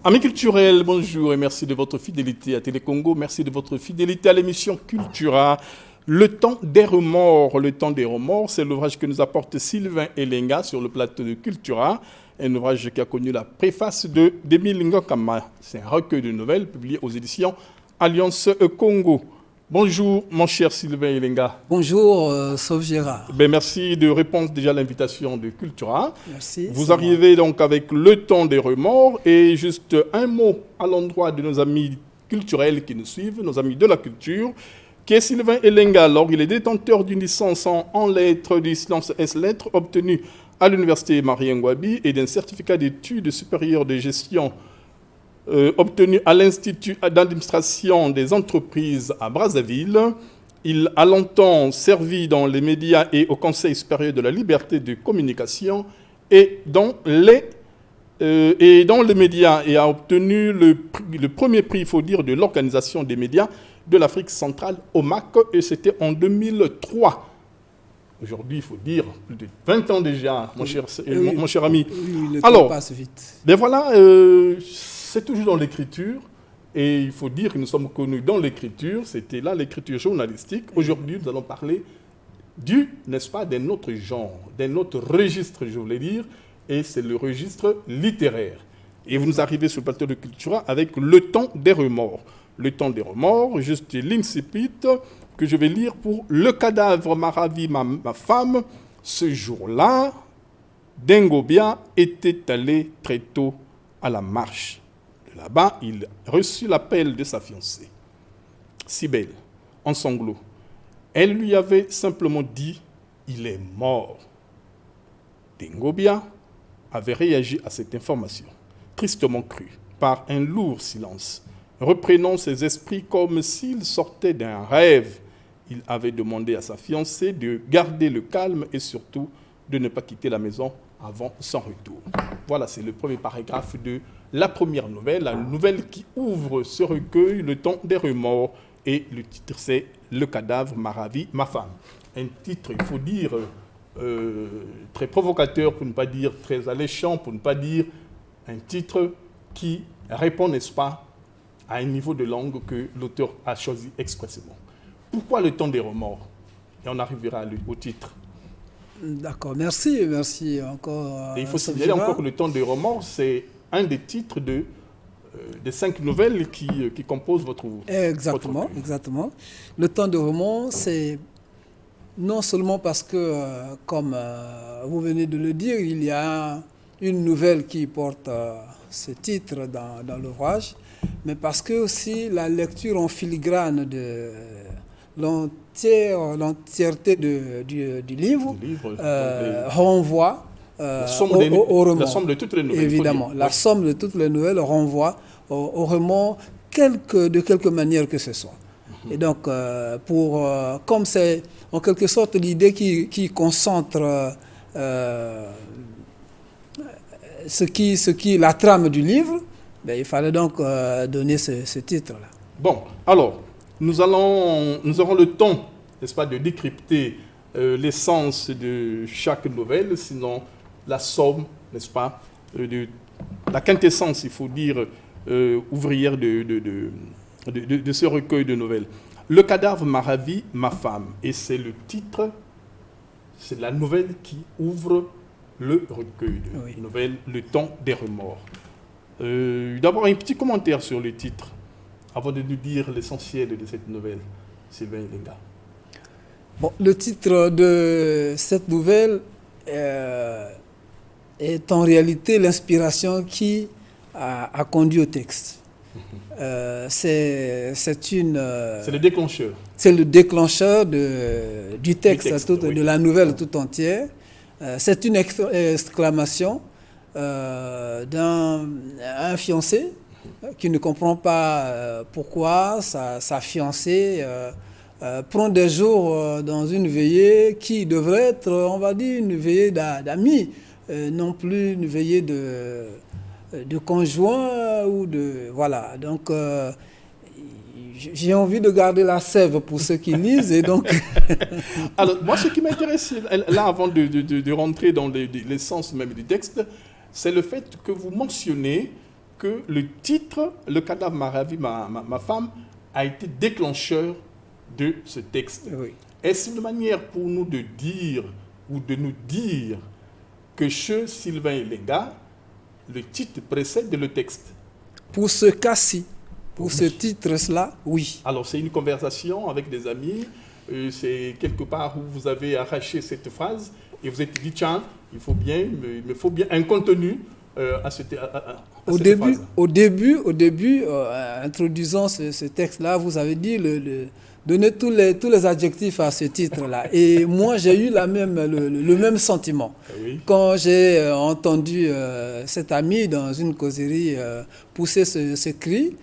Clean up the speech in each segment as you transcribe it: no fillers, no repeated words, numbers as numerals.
Amis culturels, bonjour et merci de votre fidélité à Télé Congo. Merci de votre fidélité à l'émission Cultura. Le temps des remords. Le temps des remords, c'est l'ouvrage que nous apporte Sylvain Elenga sur le plateau de Cultura. Un ouvrage qui a connu la préface d'Émile Ngokama. C'est un recueil de nouvelles publié aux éditions Alliance Congo. Bonjour, mon cher Sylvain Elenga. Bonjour, Sauf Gérard. Merci de répondre déjà à l'invitation de Cultura. Merci. Vous arrivez donc avec le temps des remords et juste un mot à l'endroit de nos amis culturels qui nous suivent, nos amis de la culture, qui est Sylvain Elenga. Alors, il est détenteur d'une licence en lettres, d'une licence S-lettres obtenue à l'université Marie-Ngouabi et d'un certificat d'études supérieures de gestion obtenu à l'Institut d'administration des entreprises à Brazzaville. Il a longtemps servi dans les médias et au Conseil supérieur de la liberté de communication et dans les médias et a obtenu le premier prix, il faut dire, de l'Organisation des médias de l'Afrique centrale, OMAC, et c'était en 2003. Aujourd'hui, il faut dire, plus de 20 ans déjà, mon cher ami. Oui, le Alors, temps passe vite. ben voilà, c'est toujours dans l'écriture. Et il faut dire que nous sommes connus dans l'écriture. C'était là l'écriture journalistique. Aujourd'hui, nous allons parler n'est-ce pas, d'un autre genre, d'un autre registre, je voulais dire. Et c'est le registre littéraire. Et vous nous arrivez sur le plateau de Cultura avec Le temps des remords. Le temps des remords, juste l'incipit que je vais lire pour Le cadavre m'a ravi ma femme. Ce jour-là, Dengobia était allé très tôt à la marche. De là-bas, il reçut l'appel de sa fiancée, Cybèle, en sanglots. Elle lui avait simplement dit « Il est mort ». Dengobia avait réagi à cette information, tristement cru, par un lourd silence. Reprenant ses esprits comme s'il sortait d'un rêve, il avait demandé à sa fiancée de garder le calme et surtout de ne pas quitter la maison avant son retour. Voilà, c'est le premier paragraphe de la première nouvelle, la nouvelle qui ouvre ce recueil, Le temps des remords. Et le titre, c'est Le cadavre m'a ravi ma femme. Un titre, il faut dire, très provocateur, pour ne pas dire très alléchant, pour ne pas dire un titre qui répond, n'est-ce pas, à un niveau de langue que l'auteur a choisi expressément. Pourquoi Le temps des remords? Et on arrivera au titre. D'accord, merci encore. Et il faut signaler encore que Le temps des remords, c'est un des titres des 5 nouvelles qui composent votre Exactement. Le temps des remords, c'est non seulement parce que, comme vous venez de le dire, il y a une nouvelle qui porte ce titre dans l'ouvrage, mais parce que aussi la lecture en filigrane de l'entièreté du livre renvoie au roman. La somme de toutes les nouvelles. Évidemment, la somme de toutes les nouvelles renvoie au roman de quelque manière que ce soit. Et donc, comme c'est en quelque sorte l'idée qui concentre la trame du livre, il fallait donc donner ce titre-là. Bon, alors, nous aurons le temps, n'est-ce pas, de décrypter l'essence de chaque nouvelle, sinon la somme, n'est-ce pas, de la quintessence, il faut dire, ouvrière de ce recueil de nouvelles. Le cadavre m'a ravi ma femme. Et c'est le titre, c'est la nouvelle qui ouvre le recueil de nouvelles, Le temps des remords. D'abord, un petit commentaire sur le titre, avant de nous dire l'essentiel de cette nouvelle, Sylvain Elenga. Bon, le titre de cette nouvelle est en réalité l'inspiration qui a conduit au texte. C'est le déclencheur. C'est le déclencheur du texte de la nouvelle tout entière. C'est une exclamation d'un fiancé qui ne comprend pas pourquoi sa fiancée prend des jours dans une veillée qui devrait être, on va dire, une veillée d'amis, non plus une veillée de conjoint ou de... Voilà, donc j'ai envie de garder la sève pour ceux qui lisent et donc... Alors, moi, ce qui m'intéresse, là, avant de rentrer dans l'essence même du texte, c'est le fait que vous mentionnez que le titre, Le cadavre m'a ravi, ma femme, a été déclencheur de ce texte. Oui. Est-ce une manière pour nous de dire ou de nous dire que chez Sylvain Elenga, le titre précède le texte? Pour ce cas-ci, pour ce titre-là, oui. Alors, c'est une conversation avec des amis, c'est quelque part où vous avez arraché cette phrase et vous êtes dit, tiens, il me faut bien un contenu à cette phrase. Au début, introduisant ce texte-là, vous avez dit donner tous les adjectifs à ce titre-là. Et moi, j'ai eu le même sentiment. Oui. Quand j'ai entendu cet ami dans une causerie pousser ce cri,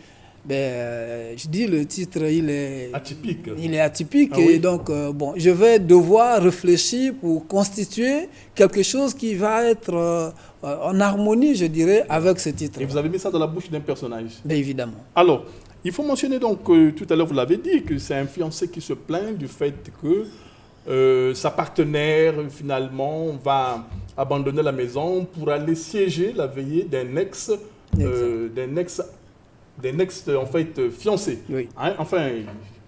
je dis le titre, il est atypique. Il est atypique. Ah, oui. Et donc, je vais devoir réfléchir pour constituer quelque chose qui va être en harmonie, je dirais, avec ce titre. Et vous avez mis ça dans la bouche d'un personnage. Bien évidemment. Alors, il faut mentionner donc, tout à l'heure vous l'avez dit, que c'est un fiancé qui se plaint du fait que sa partenaire, finalement, va abandonner la maison pour aller siéger la veillée d'un ex en fait fiancé. Oui. Hein? Enfin,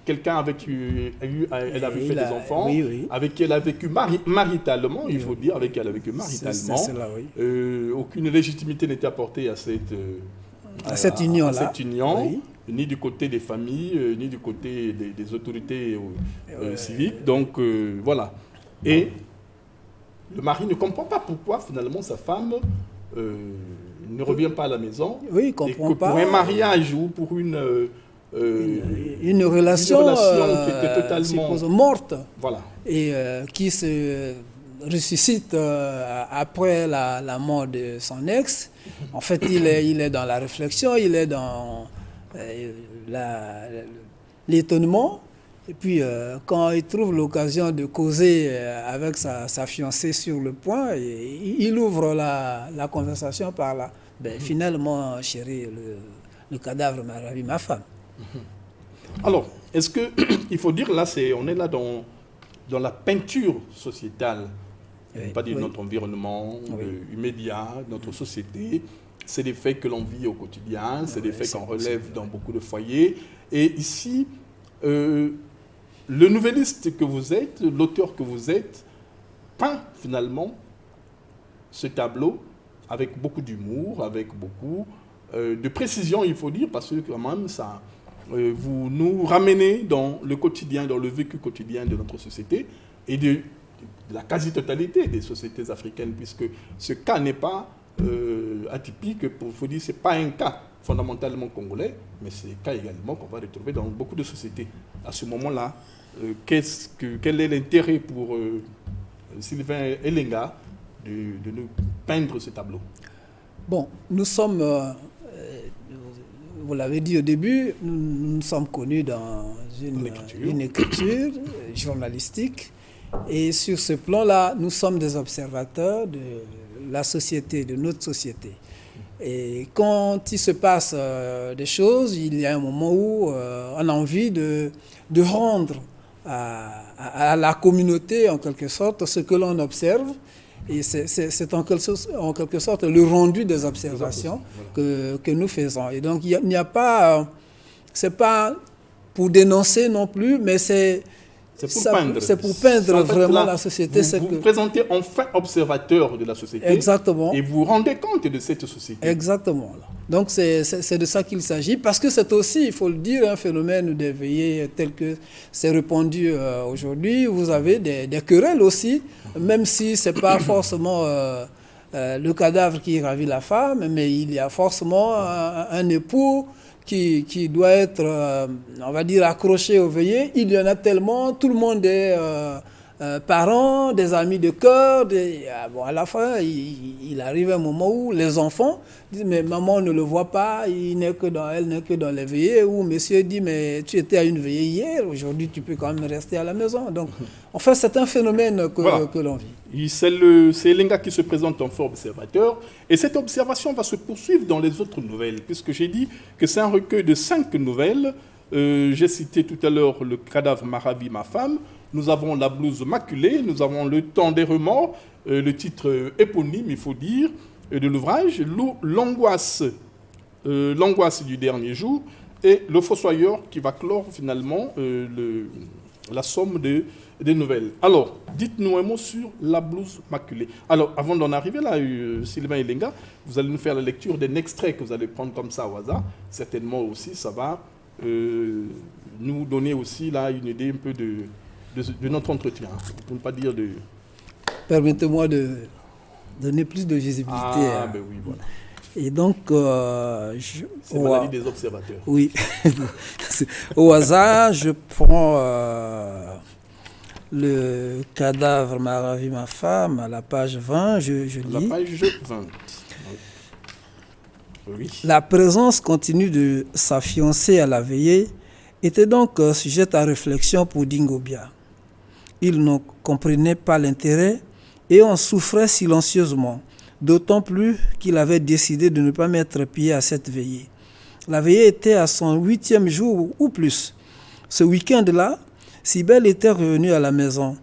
quelqu'un avec qui elle avait fait des enfants, oui. avec qui elle a vécu maritalement, il faut dire, avec qui elle a vécu maritalement. C'est cela, oui. Aucune légitimité n'était apportée à cette union-là. Oui. Ni du côté des familles, ni du côté des autorités civiques. Donc, voilà. Et le mari ne comprend pas pourquoi, finalement, sa femme ne revient pas à la maison. Oui, il ne comprend pas. Pour un mariage ou pour une relation qui était totalement morte. Voilà. Et qui se ressuscite après la mort de son ex. En fait, il est dans la réflexion, il est dans l'étonnement. Et puis, quand il trouve l'occasion de causer avec sa fiancée sur le point, il ouvre la conversation par là. Finalement, chérie, le cadavre m'a ravi ma femme. Alors, est-ce qu'il faut dire, là, on est là dans la peinture sociétale, pas dire notre environnement immédiat, notre société. C'est des faits que l'on vit au quotidien, c'est des faits qu'on relève dans beaucoup de foyers. Et ici, le nouvelliste que vous êtes, l'auteur que vous êtes, peint finalement ce tableau avec beaucoup d'humour, avec beaucoup de précision, il faut dire, parce que quand même, ça, vous nous ramenez dans le quotidien, dans le vécu quotidien de notre société et de la quasi-totalité des sociétés africaines, puisque ce cas n'est pas atypique. Pour vous dire, ce n'est pas un cas fondamentalement congolais, mais c'est un cas également qu'on va retrouver dans beaucoup de sociétés. À ce moment-là, quel est l'intérêt pour Sylvain Elenga de nous peindre ce tableau? Bon, nous sommes, vous l'avez dit au début, nous sommes connus dans une écriture journalistique. Et sur ce plan-là, nous sommes des observateurs de la société, de notre société. Et quand il se passe des choses, il y a un moment où on a envie de rendre à la communauté, en quelque sorte, ce que l'on observe. Et c'est en quelque sorte le rendu des observations que nous faisons. Et donc, il n'y a pas... c'est pas pour dénoncer non plus, mais c'est pour peindre vraiment la société. Vous présentez enfin observateur de la société. Exactement. Et vous rendez compte de cette société. Exactement. Donc c'est de ça qu'il s'agit, parce que c'est aussi, il faut le dire, un phénomène d'éveillé tel que c'est répandu aujourd'hui. Vous avez des querelles aussi, même si ce n'est pas forcément le cadavre qui ravit la femme, mais il y a forcément un époux qui doit être, on va dire, accroché au veillées. Il y en a tellement, tout le monde est parents, des amis de cœur. À la fin, il arrive un moment où les enfants disent « mais maman ne le voit pas, elle n'est que dans les veillées ». Ou monsieur dit « mais tu étais à une veillée hier, aujourd'hui tu peux quand même rester à la maison ». Donc, en fait, c'est un phénomène que l'on vit. C'est Elenga qui se présente en fort observateur. Et cette observation va se poursuivre dans les autres nouvelles, puisque j'ai dit que c'est un recueil de 5 nouvelles J'ai cité tout à l'heure le cadavre m'a ravi ma femme. Nous avons la blouse maculée, nous avons le temps des remords, le titre éponyme, il faut dire, de l'ouvrage, l'angoisse du dernier jour, et le fossoyeur qui va clore finalement la somme des nouvelles. Alors, dites-nous un mot sur la blouse maculée. Alors, avant d'en arriver là, Sylvain Elenga, vous allez nous faire la lecture d'un extrait que vous allez prendre comme ça au hasard. Certainement aussi, ça va nous donner aussi là une idée un peu de notre entretien, pour ne pas dire de... Permettez-moi de donner plus de visibilité. Ah, ben oui, voilà. Et donc, c'est la vie des observateurs. Oui. Au hasard, je prends le cadavre m'a ravi ma femme à la page 20. Je lis. La page 20. Oui. La présence continue de sa fiancée à la veillée était donc sujette à réflexion pour Dingobia. Il ne comprenait pas l'intérêt et en souffrait silencieusement, d'autant plus qu'il avait décidé de ne pas mettre pied à cette veillée. La veillée était à son 8e jour ou plus. Ce week-end-là, Cybèle était revenue à la maison.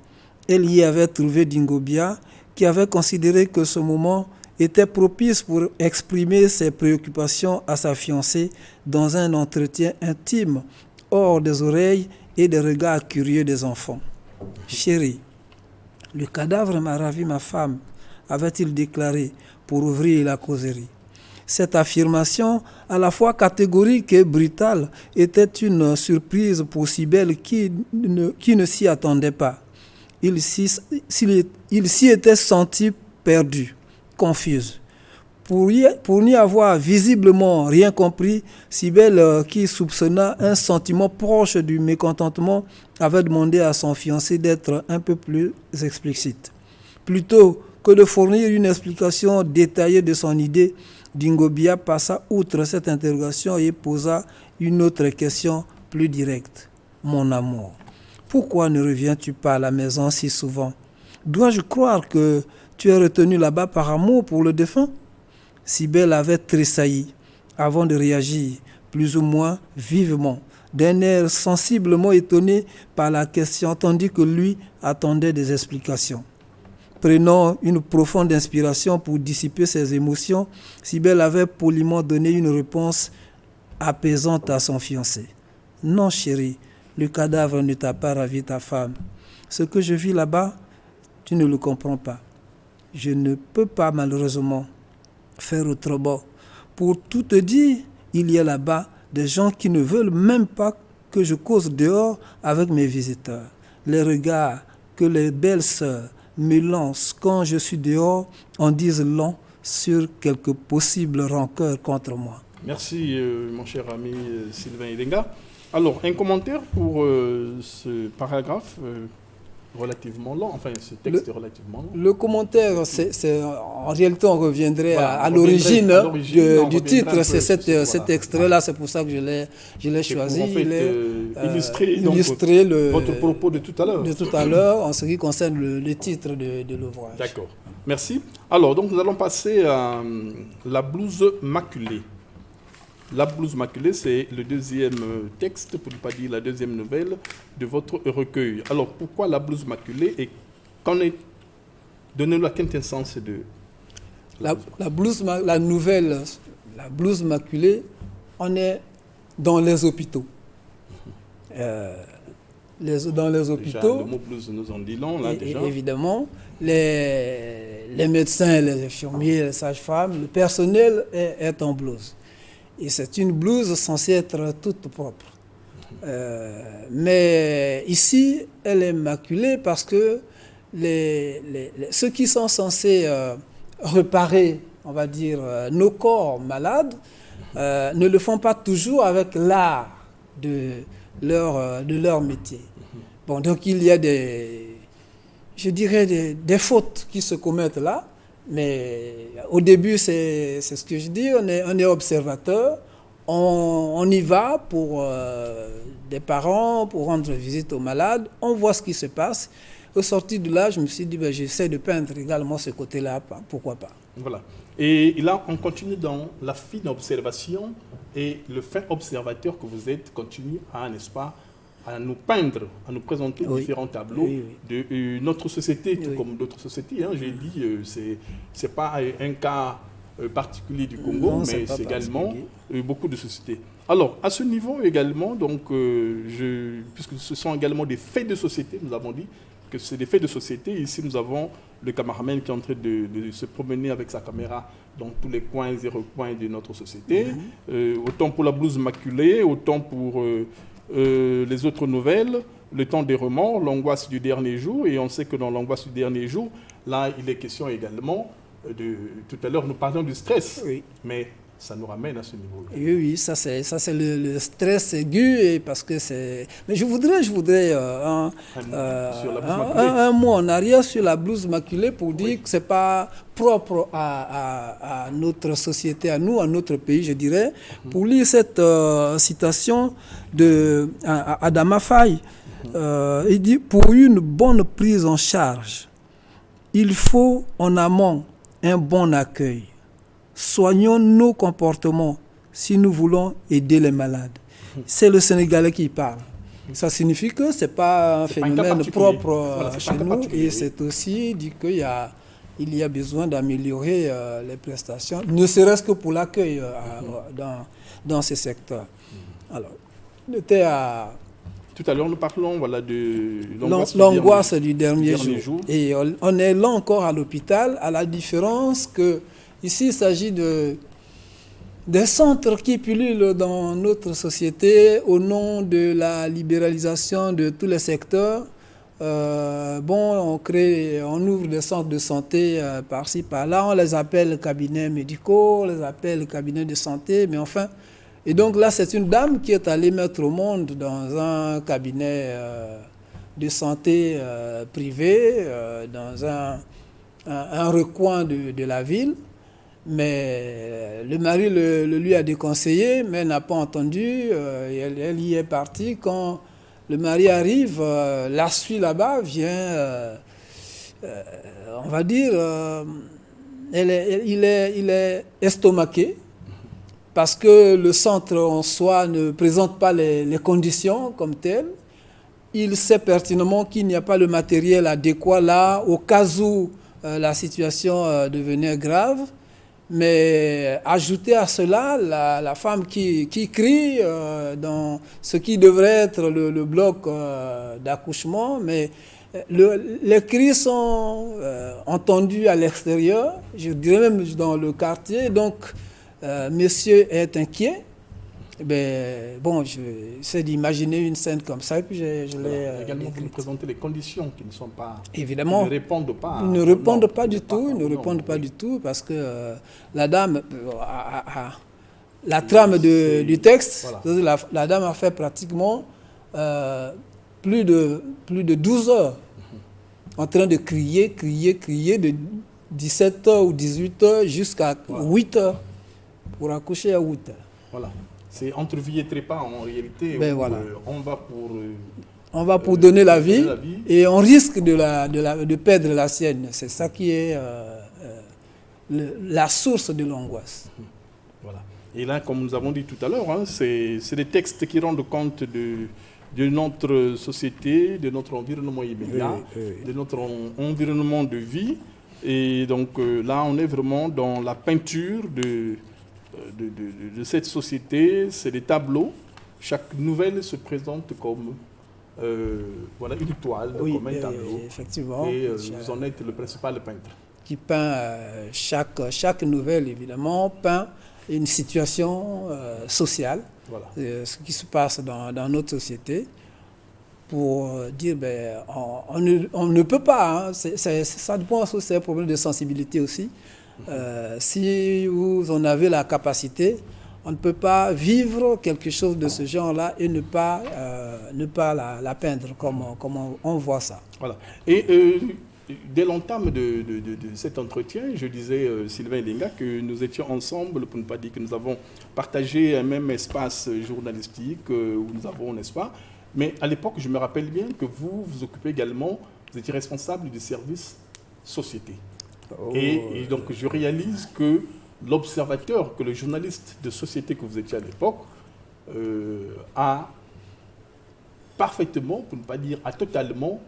Elle y avait trouvé Dingobia, qui avait considéré que ce moment était propice pour exprimer ses préoccupations à sa fiancée dans un entretien intime, hors des oreilles et des regards curieux des enfants. « Chérie, le cadavre m'a ravi ma femme », avait-il déclaré pour ouvrir la causerie. Cette affirmation, à la fois catégorique et brutale, était une surprise pour Cybèle qui ne s'y attendait pas. Il s'y était senti perdu, confuse. Pour n'y avoir visiblement rien compris, Cybèle, qui soupçonna un sentiment proche du mécontentement, avait demandé à son fiancé d'être un peu plus explicite. Plutôt que de fournir une explication détaillée de son idée, Dingobia passa outre cette interrogation et posa une autre question plus directe. « Mon amour, pourquoi ne reviens-tu pas à la maison si souvent? Dois-je croire que tu es retenu là-bas par amour pour le défunt ?» Cybèle avait tressailli avant de réagir, plus ou moins vivement, d'un air sensiblement étonné par la question, tandis que lui attendait des explications. Prenant une profonde inspiration pour dissiper ses émotions, Cybèle avait poliment donné une réponse apaisante à son fiancé. « Non, chérie, le cadavre ne t'a pas ravi ta femme. Ce que je vis là-bas, tu ne le comprends pas. Je ne peux pas malheureusement faire autrement. Pour tout te dire, il y a là-bas des gens qui ne veulent même pas que je cause dehors avec mes visiteurs. Les regards que les belles sœurs me lancent quand je suis dehors en disent long sur quelques possibles rancœurs contre moi. » Merci, mon cher ami Sylvain Elenga. Alors, un commentaire pour ce paragraphe relativement long, enfin ce texte est relativement long. Le commentaire, en réalité, on reviendrait à l'origine du titre, c'est cet extrait-là, c'est pour ça que je l'ai choisi. Illustrer votre propos de tout à l'heure. De tout à l'heure, en ce qui concerne le titre de l'ouvrage. D'accord, merci. Alors, donc nous allons passer à la blouse maculée. La blouse maculée, c'est le deuxième texte, pour ne pas dire la deuxième nouvelle de votre recueil. Alors, pourquoi la blouse maculée et donnez-nous la quintessence de la blouse maculée, on est dans les hôpitaux. Dans les hôpitaux. Déjà, le mot blouse nous en dit long, là, déjà. Évidemment, les médecins, les infirmiers, les sages-femmes, le personnel est en blouse. Et c'est une blouse censée être toute propre. Mais ici, elle est maculée parce que ceux qui sont censés réparer, on va dire, nos corps malades, ne le font pas toujours avec l'art de leur métier. Bon, donc il y a des fautes qui se commettent là. Mais au début, c'est ce que je dis, on est observateur, on y va pour des parents, pour rendre visite aux malades, on voit ce qui se passe. Au sortir de là, je me suis dit, j'essaie de peindre également ce côté-là, pourquoi pas. Voilà. Et là, on continue dans la fine observation Et le fin observateur que vous êtes continue à, n'est-ce pas, à nous peindre, à nous présenter différents tableaux de notre société, tout comme d'autres sociétés. Hein. J'ai dit, c'est pas un cas particulier du Congo, non, mais c'est également beaucoup de sociétés. Alors, à ce niveau également, donc, puisque ce sont également des faits de société, nous avons dit que c'est des faits de société. Ici, nous avons le cameraman qui est en train de se promener avec sa caméra dans tous les coins et recoins de notre société. Autant pour la blouse maculée, autant pour les autres nouvelles, le temps des remords, l'angoisse du dernier jour. Et on sait que dans l'angoisse du dernier jour, là, il est question également tout à l'heure, nous parlions du stress, mais ça nous ramène à ce niveau. Oui, ça c'est le stress aigu, et parce que c'est... Mais je voudrais un mot en arrière sur la blouse maculée pour dire que ce n'est pas propre à notre société, à nous, à notre pays, je dirais. Pour lire cette citation d'Adama Faye, il dit « Pour une bonne prise en charge, il faut en amont un bon accueil. Soignons nos comportements si nous voulons aider les malades. » C'est le Sénégalais qui parle. Ça signifie que ce n'est pas un phénomène propre chez nous, et c'est aussi dit qu'il y a besoin d'améliorer les prestations, ne serait-ce que pour l'accueil dans ces secteurs. Alors, tout à l'heure, nous parlons de l'angoisse du dernier jour. Et on est là encore à l'hôpital, à la différence que ici, il s'agit des centres qui pullulent dans notre société au nom de la libéralisation de tous les secteurs. On ouvre des centres de santé par-ci, par-là. On les appelle cabinets médicaux, on les appelle cabinets de santé, mais enfin... Et donc là, c'est une dame qui est allée mettre au monde dans un cabinet de santé privé, dans un recoin de la ville. Mais le mari le lui a déconseillé, mais n'a pas entendu. Elle y est partie. Quand le mari arrive, la suit là-bas, vient, on va dire, il est estomaqué. Parce que le centre en soi ne présente pas les conditions comme telles. Il sait pertinemment qu'il n'y a pas le matériel adéquat là, au cas où la situation devenait grave. Mais ajouter à cela la femme qui crie dans ce qui devrait être le bloc d'accouchement. Mais les cris sont entendus à l'extérieur, je dirais même dans le quartier. Donc, monsieur est inquiet. J'essaie d'imaginer une scène comme ça, et puis je l'ai également vous nous présentez les conditions qui ne sont pas... Évidemment. Qui ne répondent pas. Ils ne répondent pas du tout. Ils ne répondent pas du tout, parce que la dame, la trame du texte, voilà. La dame a fait pratiquement plus de 12 heures en train de crier de 17h ou 18h jusqu'à 8h. Pour accoucher à 8 heures. Voilà. C'est entre vie et trépas en réalité. Voilà. On va pour donner la vie, et on risque de perdre la sienne. C'est ça qui est la source de l'angoisse. Voilà. Et là, comme nous avons dit tout à l'heure, c'est des textes qui rendent compte de notre société, de notre environnement immédiat, de notre environnement de vie. Et donc là, on est vraiment dans la peinture de cette société. C'est des tableaux. Chaque nouvelle se présente comme une toile, comme un tableau. Effectivement. Et vous en êtes le principal peintre. Qui peint chaque nouvelle, évidemment, peint une situation sociale, ce qui se passe dans notre société, pour dire on ne peut pas, ça dépend, c'est un problème de sensibilité aussi. Si vous en avez la capacité, on ne peut pas vivre quelque chose de ce genre-là et ne pas la peindre comme on voit ça. Voilà. Et dès l'entame de cet entretien, je disais, Sylvain Linga, que nous étions ensemble, pour ne pas dire que nous avons partagé un même espace journalistique où nous avons, n'est-ce pas? Mais à l'époque, je me rappelle bien que vous occupez également, vous étiez responsable du service société. Et donc, je réalise que l'observateur, que le journaliste de société que vous étiez à l'époque, a parfaitement, pour ne pas dire a totalement,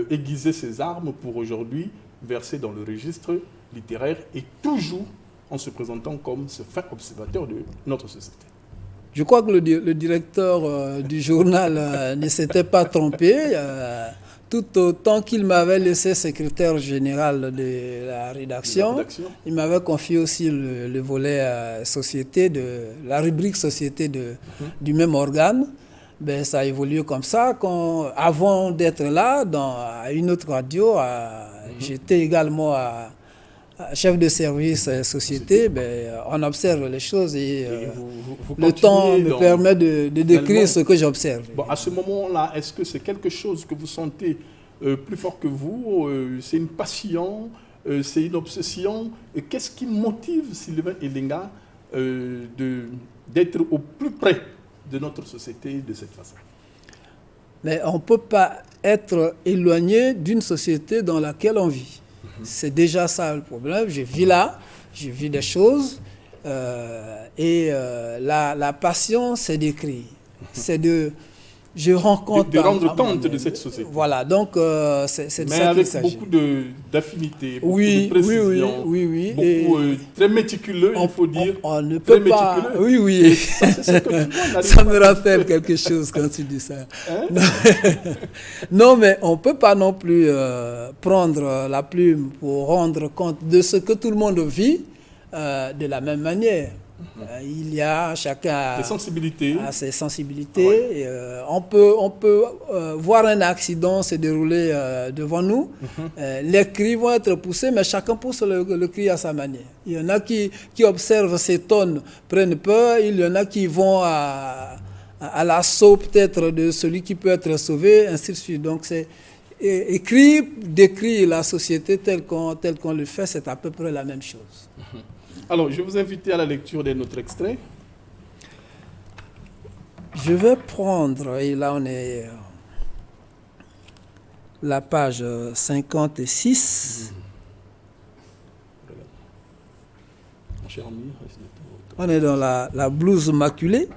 aiguisé ses armes pour aujourd'hui verser dans le registre littéraire et toujours en se présentant comme ce fin observateur de notre société. Je crois que le directeur du journal ne s'était pas trompé, tout autant qu'il m'avait laissé secrétaire général de la rédaction. Il m'avait confié aussi le volet société, la rubrique société du même organe. Ben, ça a évolué comme ça. Avant d'être là, à une autre radio, j'étais également chef de service société. Ben, on observe les choses et le temps me permet de décrire ce que j'observe. Bon, à ce moment-là, est-ce que c'est quelque chose que vous sentez plus fort que vous? C'est une passion? C'est une obsession? Qu'est-ce qui motive Sylvain Elenga d'être au plus près de notre société de cette façon? Mais on ne peut pas être éloigné d'une société dans laquelle on vit. C'est déjà ça le problème. Je vis là, je vis des choses et la passion, c'est d'écrire. C'est je rencontre... De rendre compte de cette société. Voilà, donc c'est de mais ça qu'il s'agit. Mais avec beaucoup d'affinité, beaucoup de précision, oui. Beaucoup, très méticuleux, il faut dire. On ne peut pas... Méticuleux. Oui. Ça me rappelle quelque chose quand tu dis ça. Hein? Non, mais on ne peut pas non plus prendre la plume pour rendre compte de ce que tout le monde vit de la même manière. Il y a chacun des sensibilités. A ses sensibilités. Ouais. On peut voir un accident se dérouler devant nous. Les cris vont être poussés, mais chacun pousse le cri à sa manière. Il y en a qui observent ces tonnes, prennent peur. Il y en a qui vont à l'assaut peut-être de celui qui peut être sauvé, ainsi de suite. Donc c'est écrire, décrire la société telle qu'on le fait, c'est à peu près la même chose. Alors, je vais vous inviter à la lecture d'un autre extrait. Je vais prendre, et là on est la page 56. On est dans la blouse maculée.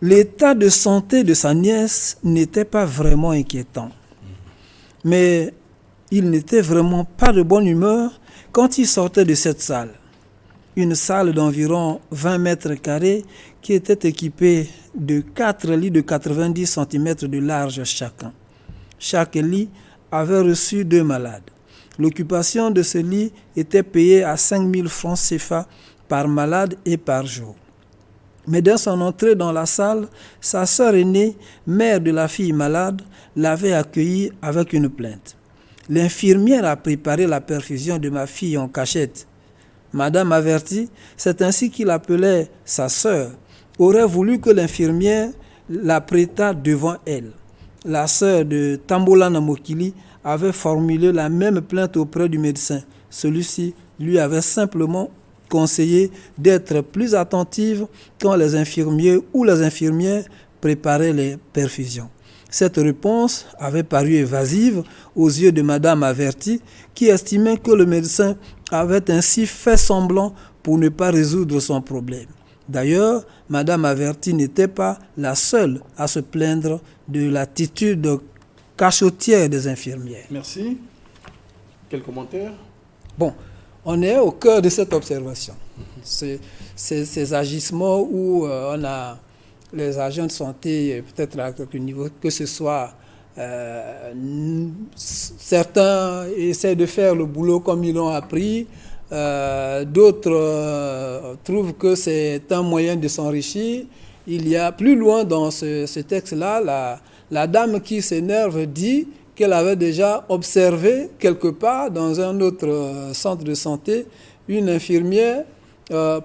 L'état de santé de sa nièce n'était pas vraiment inquiétant. Mais il n'était vraiment pas de bonne humeur quand il sortait de cette salle. Une salle d'environ 20 mètres carrés qui était équipée de 4 lits de 90 cm de large chacun. Chaque lit avait reçu 2 malades. L'occupation de ce lit était payée à 5 000 francs CFA par malade et par jour. Mais dès son entrée dans la salle, sa sœur aînée, mère de la fille malade, l'avait accueillie avec une plainte. L'infirmière a préparé la perfusion de ma fille en cachette. Madame Averti, c'est ainsi qu'il appelait sa sœur, aurait voulu que l'infirmière la prêtât devant elle. La sœur de Tambola Namokili avait formulé la même plainte auprès du médecin. Celui-ci lui avait simplement conseillé d'être plus attentive quand les infirmiers ou les infirmières préparaient les perfusions. Cette réponse avait paru évasive aux yeux de Madame Averti, qui estimait que le médecin avait ainsi fait semblant pour ne pas résoudre son problème. D'ailleurs, Madame Averti n'était pas la seule à se plaindre de l'attitude cachotière des infirmières. Merci. Quel commentaire? Bon, on est au cœur de cette observation. Ces agissements où on a les agents de santé, peut-être à quelque niveau, que ce soit certains essaient de faire le boulot comme ils l'ont appris, d'autres trouvent que c'est un moyen de s'enrichir. Il y a plus loin dans ce texte-là, la dame qui s'énerve dit qu'elle avait déjà observé quelque part dans un autre centre de santé une infirmière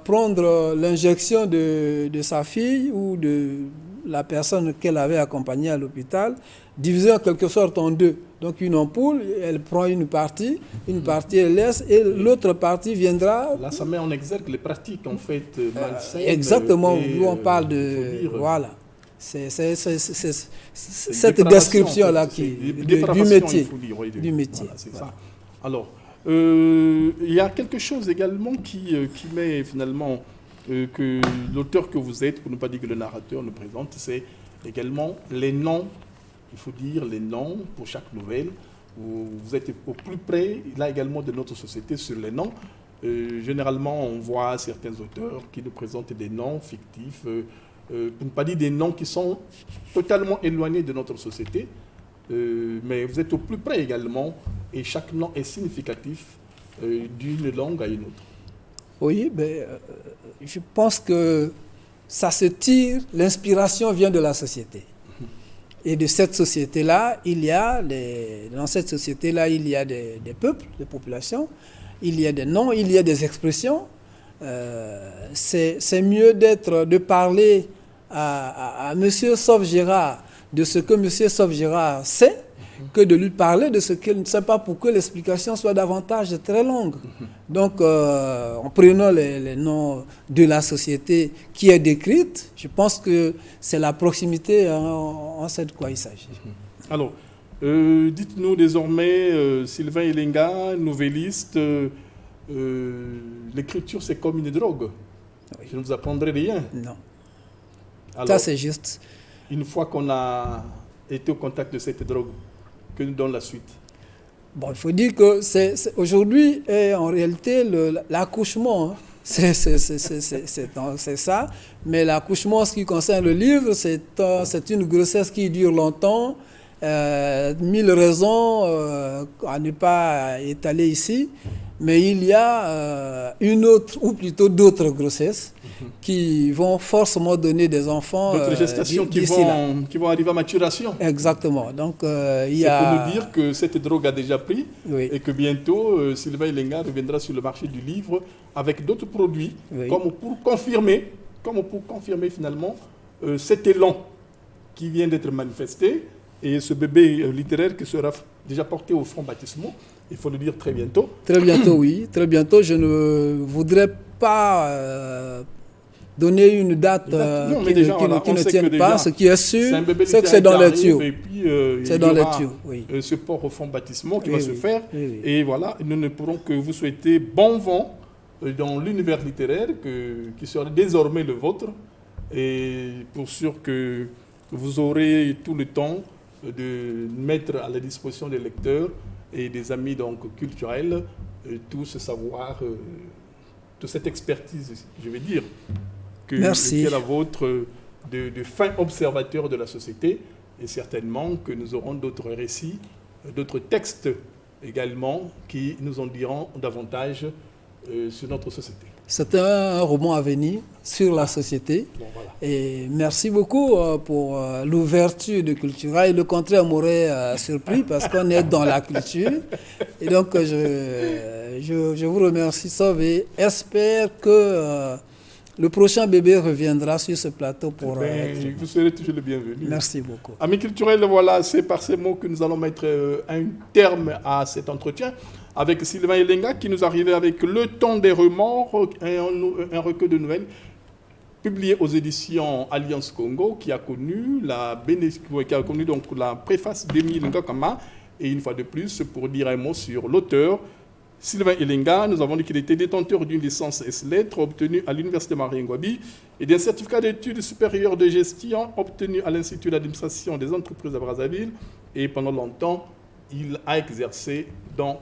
prendre l'injection de sa fille ou de la personne qu'elle avait accompagnée à l'hôpital, divisée en quelque sorte en deux. Donc une ampoule, elle prend une partie elle laisse et l'autre partie viendra. Là, ça met en exergue les pratiques en fait malsaines. Exactement, où on parle de... Voilà. C'est cette description-là du métier. Voilà, c'est ça. Alors, Il y a quelque chose également qui met finalement que l'auteur que vous êtes, pour ne pas dire que le narrateur nous présente, c'est également les noms. Il faut dire les noms pour chaque nouvelle. Vous êtes au plus près, là également, de notre société sur les noms. Généralement, on voit certains auteurs qui nous présentent des noms fictifs, pour ne pas dire des noms qui sont totalement éloignés de notre société. Mais vous êtes au plus près également, et chaque nom est significatif d'une langue à une autre. Oui, je pense que ça se tire, l'inspiration vient de la société. Et de cette société-là, dans cette société-là, il y a des peuples, des populations, il y a des noms, il y a des expressions. C'est mieux de parler à M. Sauf-Gérard de ce que M. Sauf-Gérard sait, que de lui parler de ce qu'il ne sait pas, pour que l'explication soit davantage très longue. Donc, en prenant les noms de la société qui est décrite, je pense que c'est la proximité, on sait de quoi il s'agit. Alors, dites-nous désormais, Sylvain Elenga, nouvelliste, l'écriture c'est comme une drogue. Oui. Je ne vous apprendrai rien. Non. Alors, ça c'est juste. Une fois qu'on a été au contact de cette drogue, que nous donne la suite? Bon, il faut dire que aujourd'hui, en réalité, l'accouchement, hein, c'est ça. Mais l'accouchement, en ce qui concerne le livre, c'est une grossesse qui dure longtemps. 1000 raisons à ne pas étaler ici. Mais il y a une autre, ou plutôt d'autres grossesses qui vont forcément donner des enfants. D'autres gestations qui vont arriver à maturation. Exactement. Donc, c'est pour nous dire que cette drogue a déjà pris, oui, et que bientôt, Sylvain Elenga reviendra sur le marché du livre avec d'autres produits, oui, comme pour confirmer finalement cet élan qui vient d'être manifesté, et ce bébé littéraire qui sera déjà porté au front baptismaux. Il faut le dire très bientôt. Très bientôt, oui. Très bientôt. Je ne voudrais pas donner une date qui ne tienne pas. Ce qui est sûr, c'est que c'est dans les tuyaux. C'est dans les tuyaux, oui. Ce port au front baptismaux qui va se faire. Oui. Et voilà, nous ne pourrons que vous souhaiter bon vent dans l'univers littéraire qui sera désormais le vôtre. Et pour sûr que vous aurez tout le temps de mettre à la disposition des lecteurs et des amis donc culturels, tout ce savoir, toute cette expertise, je vais dire, qui est la vôtre de fin observateur de la société, et certainement que nous aurons d'autres récits, d'autres textes également qui nous en diront davantage sur notre société. C'est un roman à venir sur la société. Bon, voilà. Et merci beaucoup pour l'ouverture de Cultura. Et le contraire m'aurait surpris parce qu'on est dans la culture. Et donc, je vous remercie, Sauve, et espère que le prochain bébé reviendra sur ce plateau pour... vous serez toujours le bienvenu. Merci beaucoup. Amis culturels, voilà, c'est par ces mots que nous allons mettre un terme à cet entretien avec Sylvain Elenga qui nous arrivait avec Le Temps des Remords, un recueil de nouvelles publié aux éditions Alliance Congo qui a connu donc la préface d'Émile Ngakama. Et une fois de plus, pour dire un mot sur l'auteur, Sylvain Elenga, nous avons dit qu'il était détenteur d'une licence S-Lettres obtenue à l'Université Marie-Ngouabi et d'un certificat d'études supérieures de gestion obtenu à l'Institut d'administration des entreprises de Brazzaville. Et pendant longtemps, il a exercé dans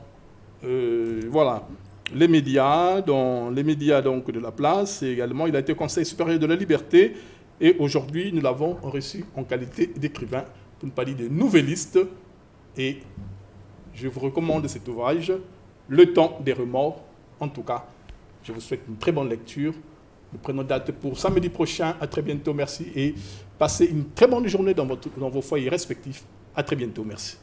les médias donc de la place. Et également, il a été conseiller supérieur de la liberté. Et aujourd'hui, nous l'avons reçu en qualité d'écrivain, pour ne pas dire de nouvelliste. Et je vous recommande cet ouvrage, Le Temps des Remords. En tout cas, je vous souhaite une très bonne lecture. Nous prenons date pour samedi prochain. À très bientôt. Merci. Et passez une très bonne journée dans vos foyers respectifs. À très bientôt. Merci.